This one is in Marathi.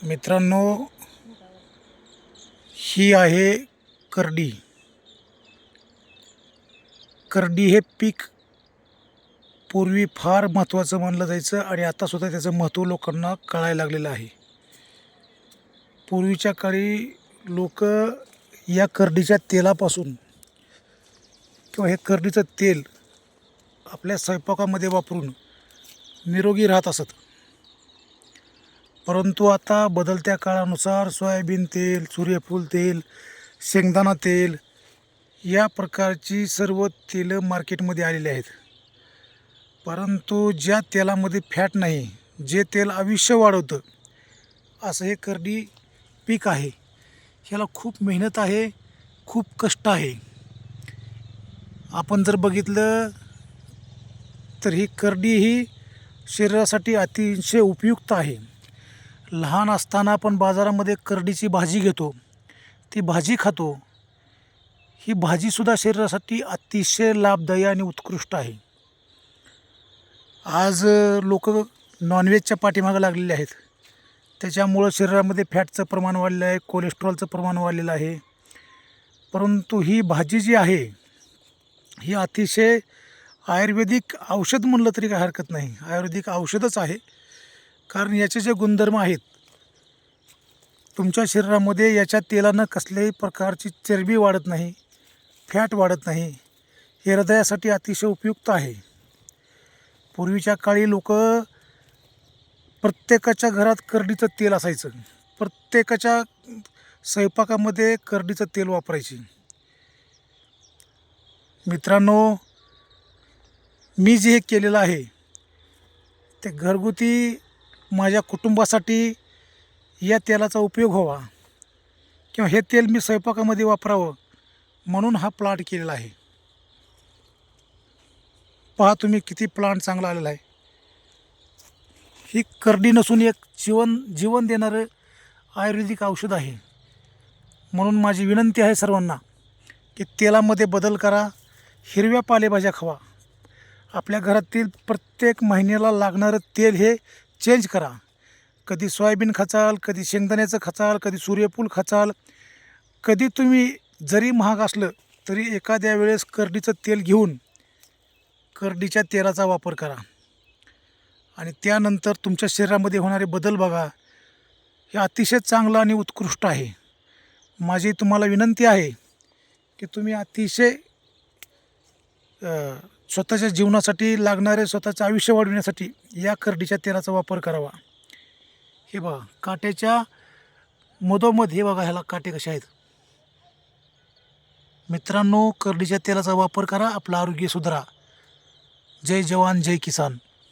मित्रांनो, ही आहे करडी. करडी हे पीक पूर्वी फार महत्त्वाचं मानलं जायचं आणि आतासुद्धा त्याचं महत्त्व लोकांना कळायला लागलेलं आहे. पूर्वीच्या काळी लोक या करडीच्या तेलापासून किंवा हे करडीचं तेल आपल्या स्वयंपाकामध्ये वापरून निरोगी राहत असत. परंतु आता बदलत्या काळानुसार सोयाबीन तेल, सूर्यफूल तेल, शेंगदाणा तेल या प्रकारची सर्व तेलं मार्केटमध्ये आलेली आहेत. परंतु ज्या तेलामध्ये फॅट नाही, जे तेल आयुष्य वाढवतं, असं हे करडी पीक आहे. ह्याला खूप मेहनत आहे, खूप कष्ट आहे. आपण जर बघितलं तर ही करडी ही शरीरासाठी अतिशय उपयुक्त आहे. लहान असताना आपण बाजारामध्ये करडीची भाजी घेतो, ती भाजी खातो. ही भाजीसुद्धा शरीरासाठी अतिशय लाभदायी आणि उत्कृष्ट आहे. आज लोक नॉनव्हेजच्या पाठीमागं लागलेले आहेत. त्याच्यामुळं शरीरामध्ये फॅटचं प्रमाण वाढलेलं आहे, कोलेस्ट्रॉलचं प्रमाण वाढलेलं आहे. परंतु ही भाजी जी आहे ही अतिशय आयुर्वेदिक औषध म्हणलं तरी काही हरकत नाही. आयुर्वेदिक औषधच आहे, कारण याचे जे गुणधर्म आहेत, तुमच्या शरीरामध्ये याच्या तेलानं कसल्याही प्रकारची चरबी वाढत नाही, फॅट वाढत नाही. हे हृदयासाठी अतिशय उपयुक्त आहे. पूर्वीच्या काळी लोक प्रत्येकाच्या घरात करडीचं तेल असायचं. प्रत्येकाच्या स्वयंपाकामध्ये करडीचं तेल वापरायचे. मित्रांनो, मी जे हे केलेलं आहे ते घरगुती माझ्या कुटुंबासाठी या तेलाचा उपयोग व्हावा किंवा हे तेल मी स्वयंपाकामध्ये वापरावं म्हणून हा प्लांट केलेला आहे. पहा तुम्ही किती प्लांट चांगला आलेला आहे. ही करडी नसून एक जीवन देणारं आयुर्वेदिक औषध आहे. म्हणून माझी विनंती आहे सर्वांना की तेलामध्ये बदल करा, हिरव्या पालेभाज्या खावा. आपल्या घरातील प्रत्येक महिन्याला लागणारं तेल हे चेंज करा. कधी सोयाबीन खाचाल, कधी शेंगदाण्याचं खाचाल, कधी सूर्यफूल खाचाल. कधी तुम्ही जरी महाग असलं तरी एखाद्या वेळेस करडीचं तेल घेऊन करडीच्या तेलाचा वापर करा आणि त्यानंतर तुमच्या शरीरामध्ये होणारे बदल बघा. हे अतिशय चांगलं आणि उत्कृष्ट आहे. माझी तुम्हाला विनंती आहे की तुम्ही अतिशय स्वतःच्या जीवनासाठी लागणारे, स्वतःचं आयुष्य वाढविण्यासाठी या करडीच्या तेलाचा वापर करावा. हे बघा, काट्याच्या मधोमध हे बघा, ह्याला काटे कसे आहेत. मित्रांनो, करडीच्या तेलाचा वापर करा, आपलं आरोग्य सुधारा. जय जवान जय किसान.